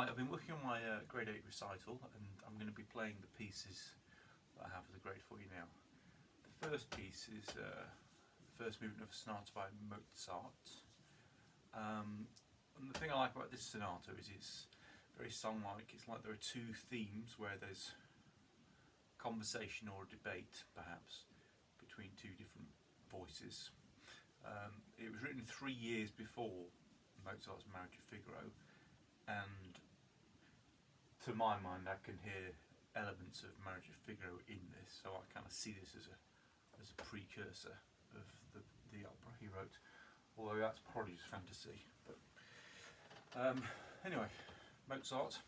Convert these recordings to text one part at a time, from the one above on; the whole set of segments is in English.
Hi, I've been working on my grade 8 recital, and I'm going to be playing the pieces that I have for the grade for you now. The first piece is the first movement of a sonata by Mozart. And the thing I like about this sonata is it's very song-like. It's like there are two themes where there's conversation or a debate, perhaps, between two different voices. It was written 3 years before Mozart's Marriage of Figaro, and to my mind I can hear elements of Marriage of Figaro in this, so I kind of see this as a precursor of the opera he wrote, although that's probably just fantasy. But anyway, Mozart.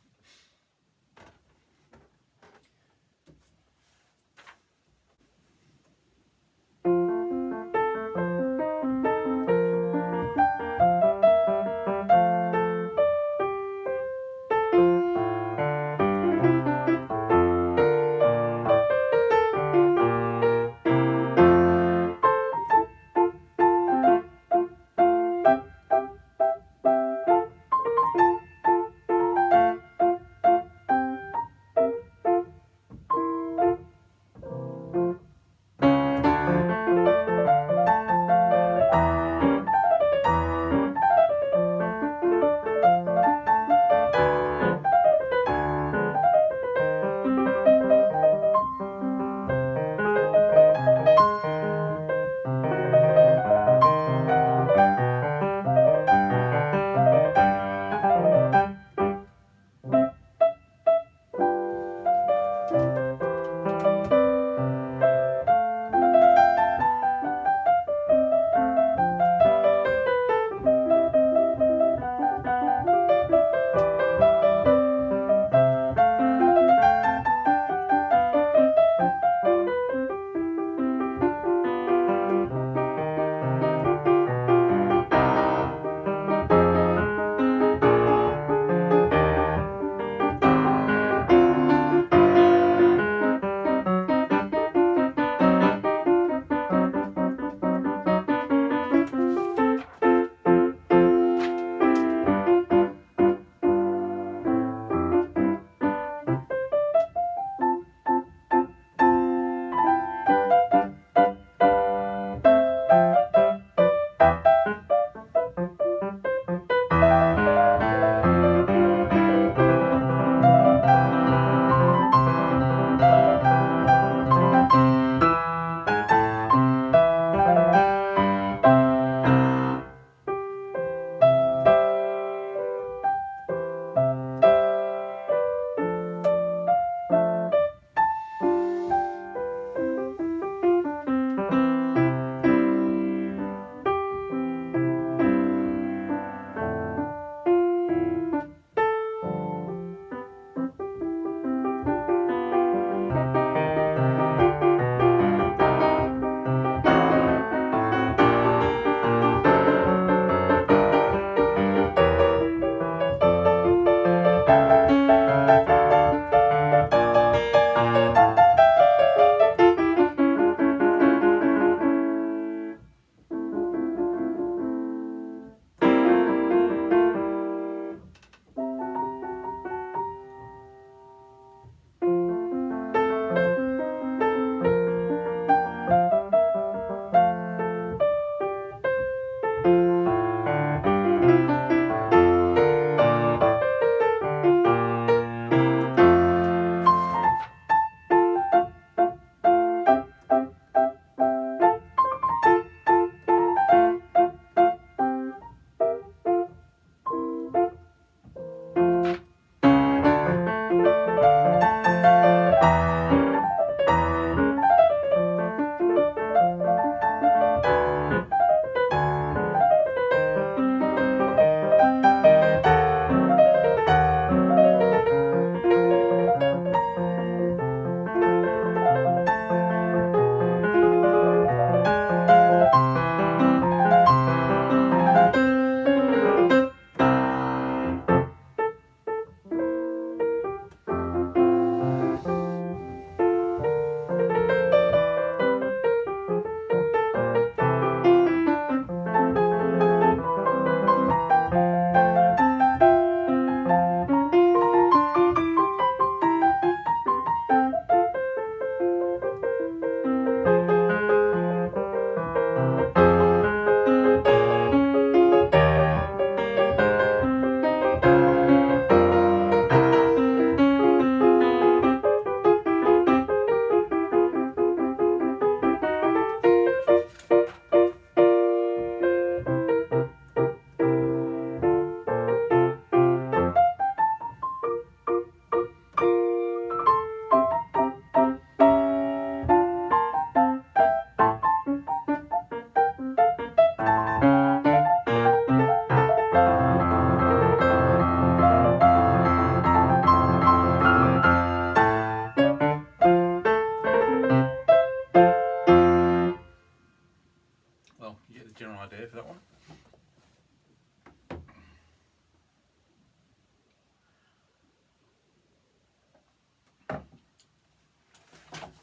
idea for that one.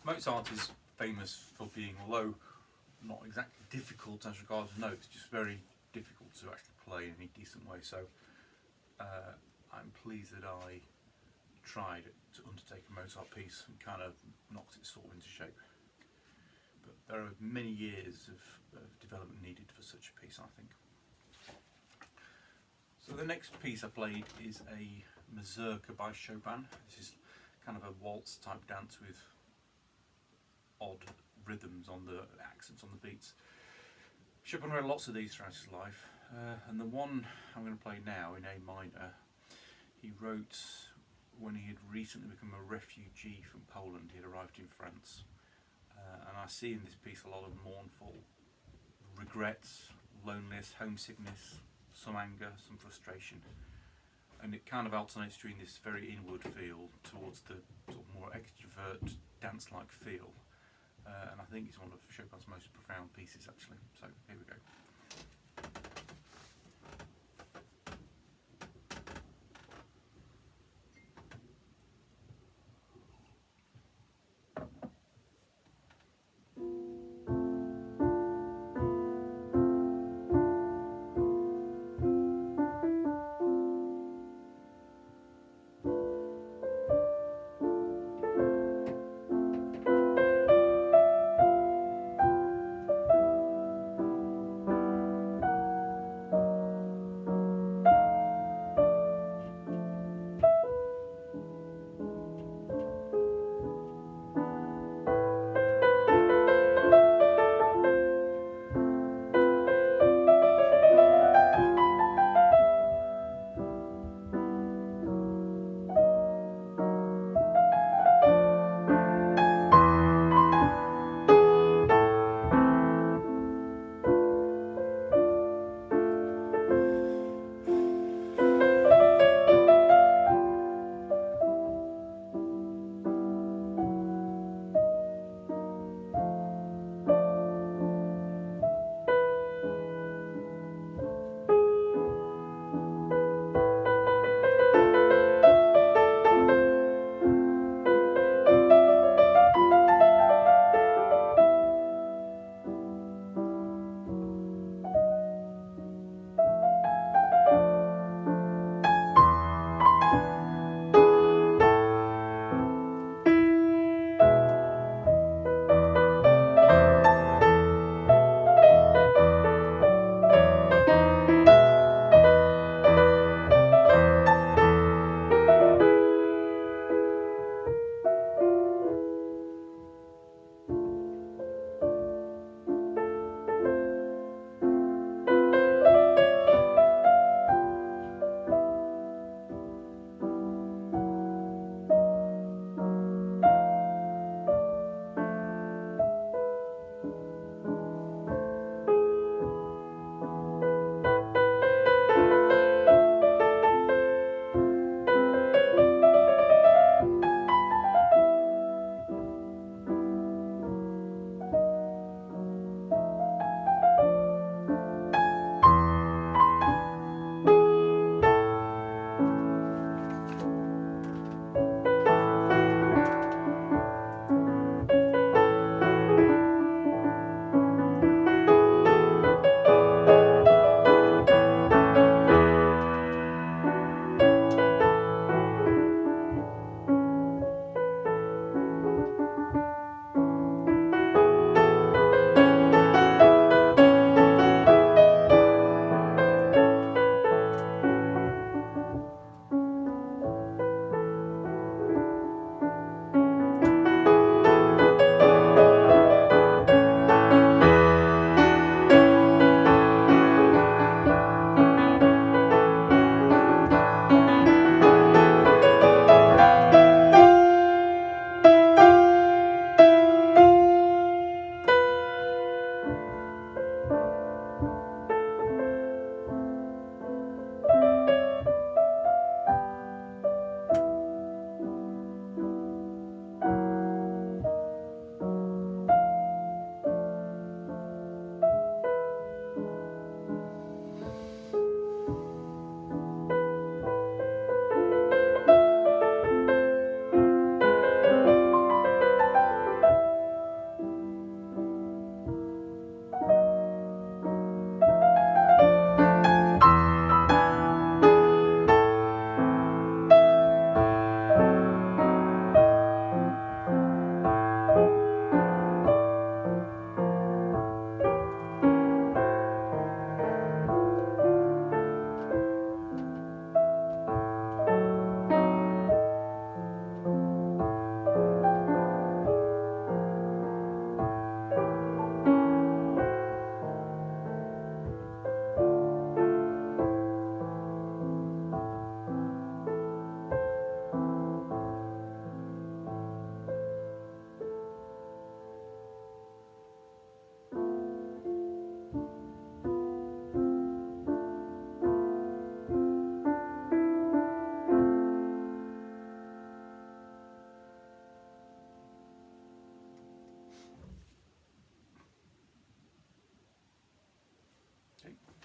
Mozart is famous for being, although not exactly difficult as regards notes, just very difficult to actually play in any decent way. So I'm pleased that I tried to undertake a Mozart piece and kind of knocked it sort of into shape. But there are many years of development needed for such a piece, I think. So the next piece I played is a Mazurka by Chopin. This is kind of a waltz type dance with odd rhythms on the accents on the beats. Chopin wrote lots of these throughout his life, and the one I'm going to play now in A minor, he wrote when he had recently become a refugee from Poland. He had arrived in France, and I see in this piece a lot of mournful regrets, loneliness, homesickness, some anger, some frustration, and it kind of alternates between this very inward feel towards the sort of more extrovert, dance-like feel. And I think it's one of Chopin's most profound pieces, actually. So here we go.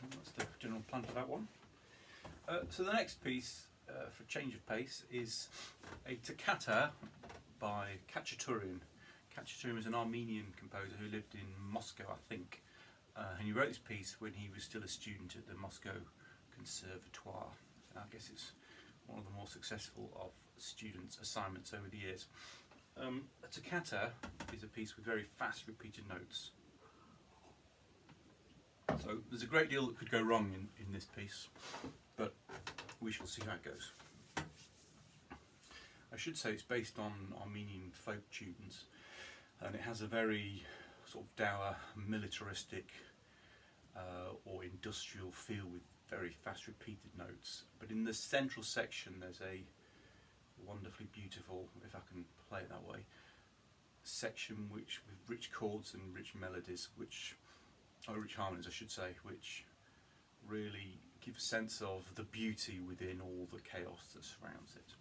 That's the general plan for that one. So the next piece, for change of pace, is a toccata by Khachaturian. Khachaturian was an Armenian composer who lived in Moscow, I think, and he wrote this piece when he was still a student at the Moscow Conservatoire. I guess it's one of the more successful of students' assignments over the years. A toccata is a piece with very fast repeated notes. So there's a great deal that could go wrong in this piece, but we shall see how it goes. I should say it's based on Armenian folk tunes, and it has a very sort of dour, militaristic or industrial feel with very fast repeated notes. But in the central section there's a wonderfully beautiful, if I can play it that way, section which with rich chords and rich melodies, or rich harmonies I should say, which really give a sense of the beauty within all the chaos that surrounds it.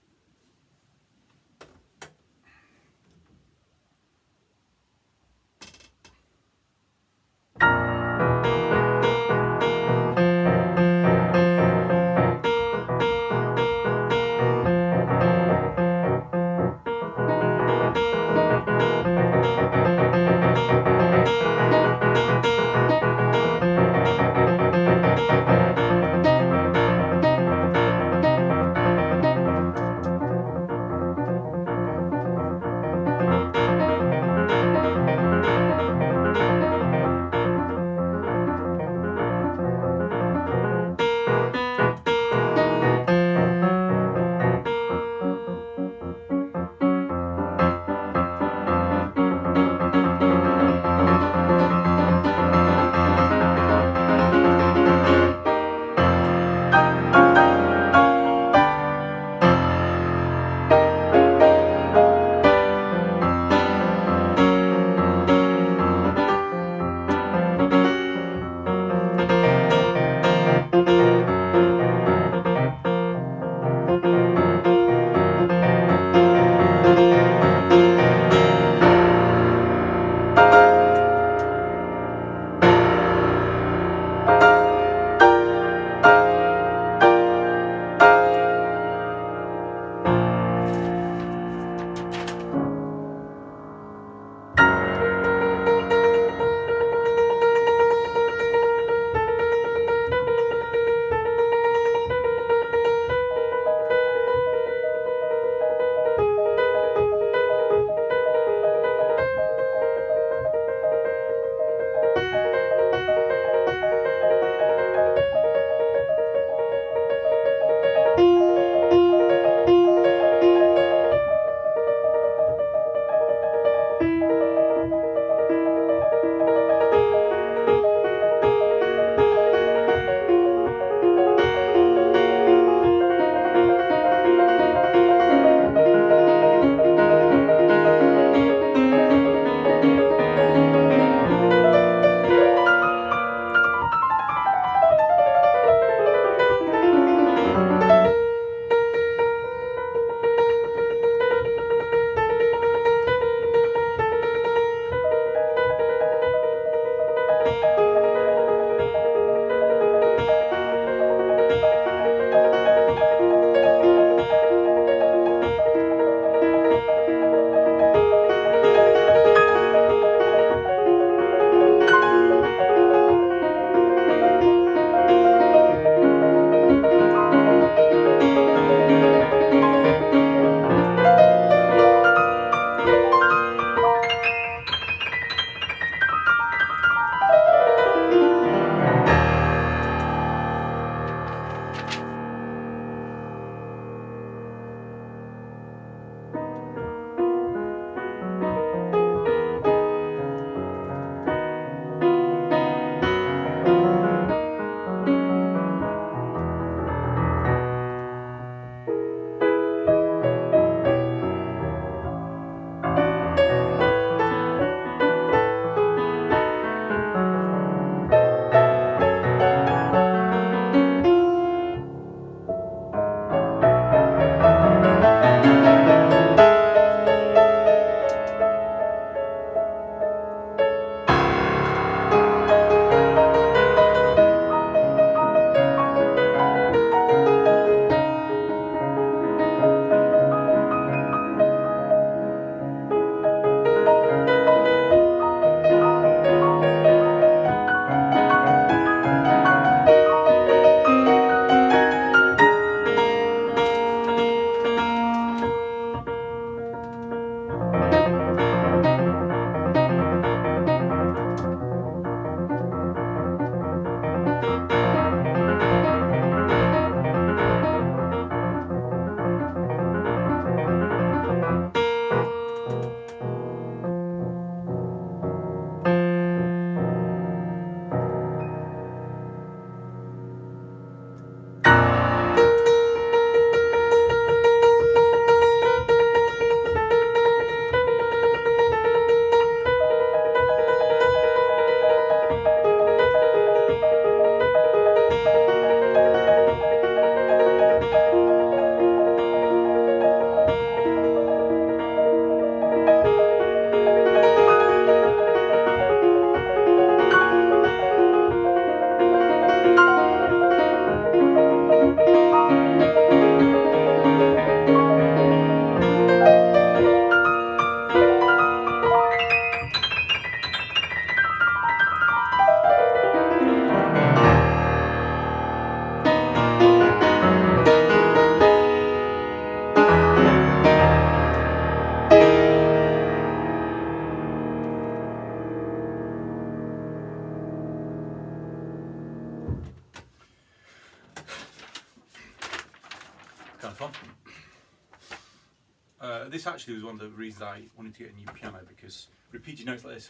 this actually was one of the reasons I wanted to get a new piano, because repeated notes like this.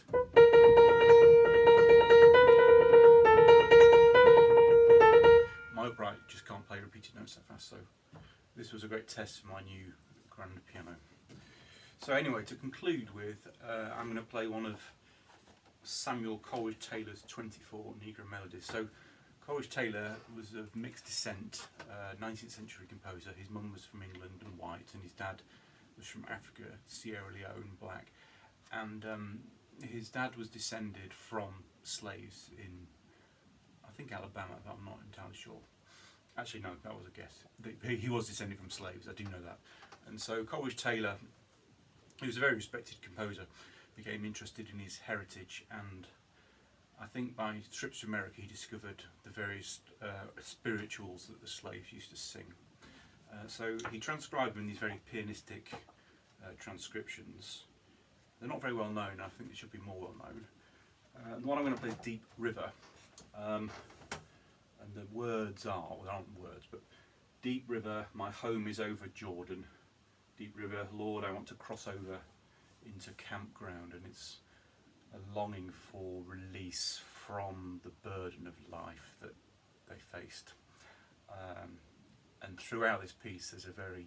My upright just can't play repeated notes that fast, so this was a great test for my new grand piano. So anyway, to conclude with, I'm going to play one of Samuel Coleridge-Taylor's 24 Negro Melodies. So Coleridge-Taylor was of mixed descent, 19th century composer. His mum was from England and white, and his dad was from Africa, Sierra Leone, black. And his dad was descended from slaves in, I think, Alabama, but I'm not entirely sure. Actually, no, that was a guess. He was descended from slaves, I do know that. And so Coleridge-Taylor, he was a very respected composer, became interested in his heritage, and I think by trips to America he discovered the various spirituals that the slaves used to sing. So he transcribed them in these very pianistic transcriptions. They're not very well known, I think they should be more well known. The one I'm going to play is Deep River, and the words are, well, they aren't words, but deep river, my home is over Jordan. Deep river, Lord, I want to cross over into campground, and it's a longing for release from the burden of life that they faced. And throughout this piece there's a very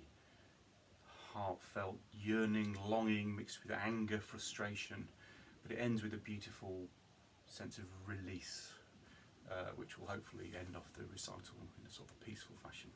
heartfelt yearning, longing mixed with anger, frustration, but it ends with a beautiful sense of release, which will hopefully end off the recital in a sort of peaceful fashion.